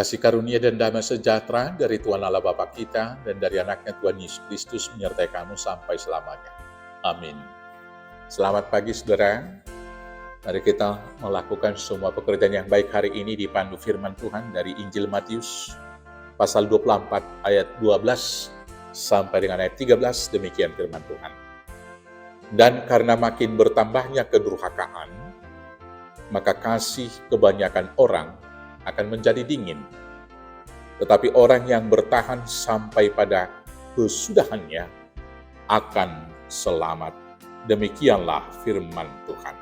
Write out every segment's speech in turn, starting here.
Kasih karunia dan damai sejahtera dari Tuhan Allah Bapa kita dan dari anaknya Tuhan Yesus Kristus menyertai kamu sampai selamanya. Amin. Selamat pagi saudara. Mari kita melakukan semua pekerjaan yang baik hari ini dipandu firman Tuhan dari Injil Matius pasal 24 ayat 12 sampai dengan ayat 13, demikian firman Tuhan. Dan karena makin bertambahnya kedurhakaan, maka kasih kebanyakan orang akan menjadi dingin. Tetapi orang yang bertahan sampai pada kesudahannya akan selamat. Demikianlah firman Tuhan.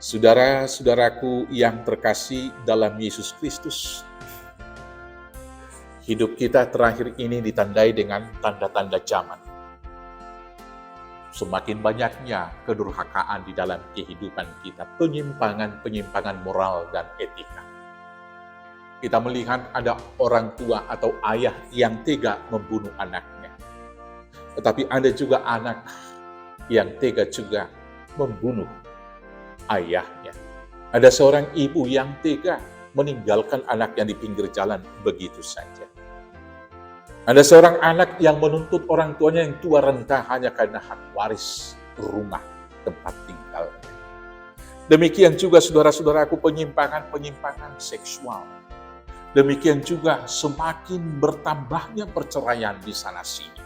Saudara-saudaraku yang terkasih dalam Yesus Kristus, hidup kita terakhir ini ditandai dengan tanda-tanda zaman. Semakin banyaknya kedurhakaan di dalam kehidupan kita, penyimpangan-penyimpangan moral dan etika. Kita melihat ada orang tua atau ayah yang tega membunuh anaknya. Tetapi ada juga anak yang tega juga membunuh ayahnya. Ada seorang ibu yang tega meninggalkan anaknya di pinggir jalan begitu saja. Ada seorang anak yang menuntut orang tuanya yang tua renta hanya karena hak waris rumah tempat tinggalnya. Demikian juga saudara-saudaraku penyimpangan-penyimpangan seksual. Demikian juga semakin bertambahnya perceraian di sana-sini.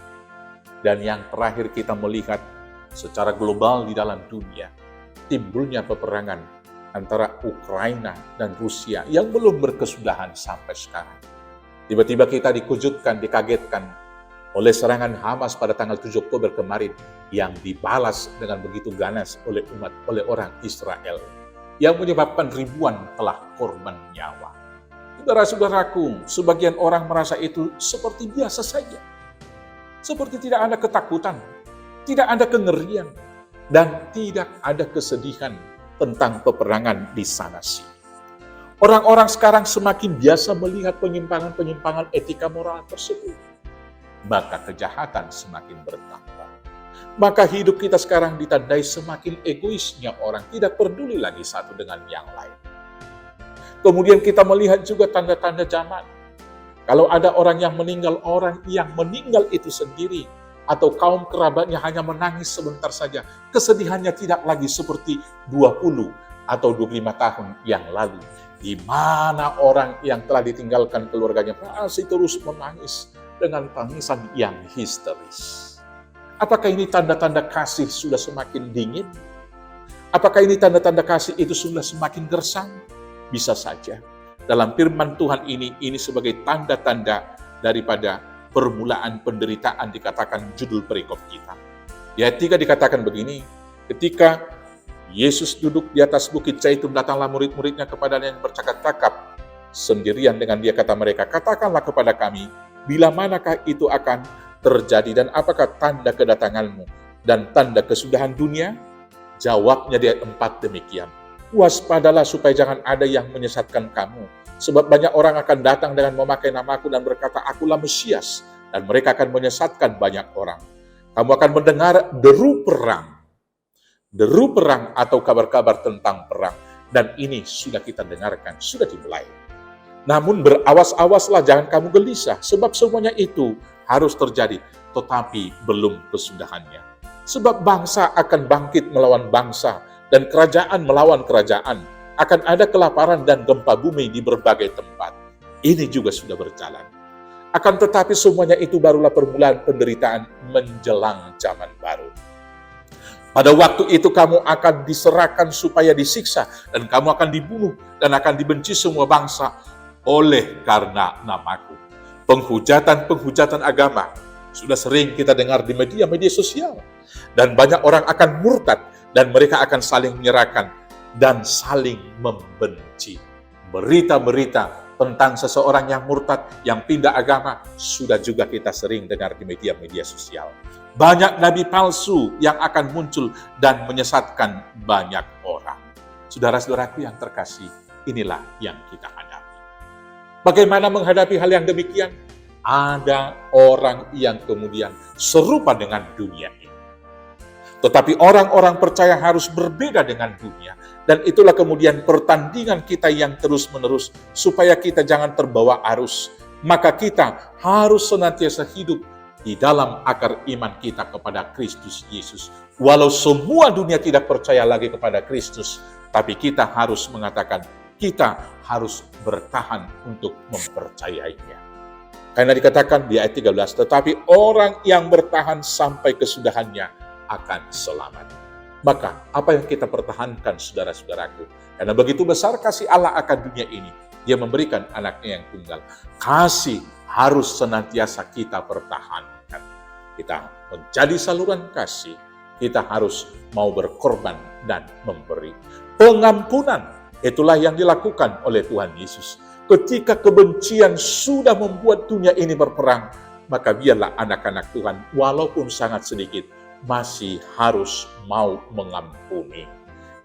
Dan yang terakhir kita melihat secara global di dalam dunia, timbulnya peperangan antara Ukraina dan Rusia yang belum berkesudahan sampai sekarang. Tiba-tiba kita dikejutkan, dikagetkan oleh serangan Hamas pada tanggal 7 Oktober kemarin yang dibalas dengan begitu ganas oleh orang Israel, yang menyebabkan ribuan telah korban nyawa. Saudara-saudaraku, sebagian orang merasa itu seperti biasa saja. Seperti tidak ada ketakutan, tidak ada kengerian, dan tidak ada kesedihan tentang peperangan di sana-sini. Orang-orang sekarang semakin biasa melihat penyimpangan-penyimpangan etika moral tersebut. Maka kejahatan semakin bertambah. Maka hidup kita sekarang ditandai semakin egoisnya orang, tidak peduli lagi satu dengan yang lain. Kemudian kita melihat juga tanda-tanda zaman. Kalau ada orang yang meninggal itu sendiri, atau kaum kerabatnya hanya menangis sebentar saja, kesedihannya tidak lagi seperti 20 atau 25 tahun yang lalu. Di mana orang yang telah ditinggalkan keluarganya masih terus menangis dengan tangisan yang histeris. Apakah ini tanda-tanda kasih sudah semakin dingin? Apakah ini tanda-tanda kasih itu sudah semakin gersang? Bisa saja. Dalam firman Tuhan ini sebagai tanda-tanda daripada permulaan penderitaan dikatakan judul perikop kita. Di ayat 3 dikatakan begini, ketika Yesus duduk di atas bukit Zaitun, datanglah murid-muridnya kepadanya yang bercakap-cakap sendirian dengan dia, kata mereka, katakanlah kepada kami, bila manakah itu akan terjadi dan apakah tanda kedatanganmu dan tanda kesudahan dunia? Jawabnya di ayat 4 demikian, waspadalah supaya jangan ada yang menyesatkan kamu. Sebab banyak orang akan datang dengan memakai namaku dan berkata, akulah Mesias. Dan mereka akan menyesatkan banyak orang. Kamu akan mendengar deru perang atau kabar-kabar tentang perang. Dan ini sudah kita dengarkan, sudah dimulai. Namun berawas-awaslah, jangan kamu gelisah. Sebab semuanya itu harus terjadi, tetapi belum kesudahannya. Sebab bangsa akan bangkit melawan bangsa, dan kerajaan melawan kerajaan. Akan ada kelaparan dan gempa bumi di berbagai tempat. Ini juga sudah berjalan. Akan tetapi semuanya itu barulah permulaan penderitaan menjelang zaman baru. Pada waktu itu kamu akan diserahkan supaya disiksa, dan kamu akan dibunuh, dan akan dibenci semua bangsa oleh karena namaku. Penghujatan-penghujatan agama sudah sering kita dengar di media sosial. Dan banyak orang akan murtad, dan mereka akan saling menyerahkan dan saling membenci. Berita-berita tentang seseorang yang murtad, yang pindah agama, sudah juga kita sering dengar di media sosial. Banyak nabi palsu yang akan muncul dan menyesatkan banyak orang. Saudara-saudaraku yang terkasih, inilah yang kita hadapi. Bagaimana menghadapi hal yang demikian? Ada orang yang kemudian serupa dengan dunia ini. Tetapi orang-orang percaya harus berbeda dengan dunia. Dan itulah kemudian pertandingan kita yang terus-menerus, supaya kita jangan terbawa arus. Maka kita harus senantiasa hidup di dalam akar iman kita kepada Kristus Yesus. Walau semua dunia tidak percaya lagi kepada Kristus, tapi kita harus mengatakan, kita harus bertahan untuk mempercayainya. Karena dikatakan di ayat 13, tetapi orang yang bertahan sampai kesudahannya akan selamat. Maka apa yang kita pertahankan, saudara-saudaraku? Karena begitu besar kasih Allah akan dunia ini, Dia memberikan anaknya yang tunggal. Kasih harus senantiasa kita pertahankan. Kita menjadi saluran kasih, kita harus mau berkorban dan memberi. Pengampunan, itulah yang dilakukan oleh Tuhan Yesus. Ketika kebencian sudah membuat dunia ini berperang, maka biarlah anak-anak Tuhan, walaupun sangat sedikit, masih harus mau mengampuni.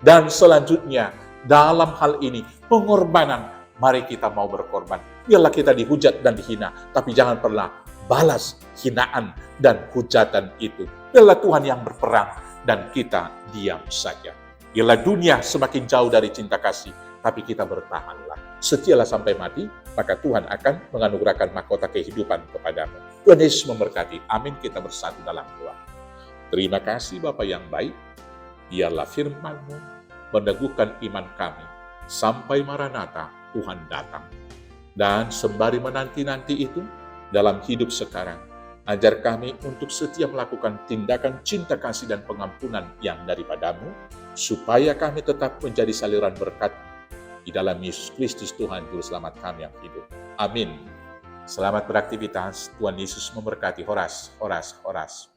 Dan selanjutnya, dalam hal ini, pengorbanan, mari kita mau berkorban. Biarlah kita dihujat dan dihina, tapi jangan pernah balas hinaan dan hujatan itu. Biarlah Tuhan yang berperang dan kita diam saja. Biarlah dunia semakin jauh dari cinta kasih, tapi kita bertahanlah. Setialah sampai mati, maka Tuhan akan menganugerahkan mahkota kehidupan kepadamu. Tuhan Yesus memberkati. Amin. Kita bersatu dalam doa. Terima kasih Bapa yang baik, biarlah firman-Mu meneguhkan iman kami, sampai Maranatha Tuhan datang. Dan sembari menanti-nanti itu, dalam hidup sekarang, ajar kami untuk setia melakukan tindakan cinta kasih dan pengampunan yang daripada-Mu, supaya kami tetap menjadi saluran berkat di dalam Yesus Kristus Tuhan Juru Selamat kami yang hidup. Amin. Selamat beraktivitas, Tuhan Yesus memberkati. Horas, horas, horas.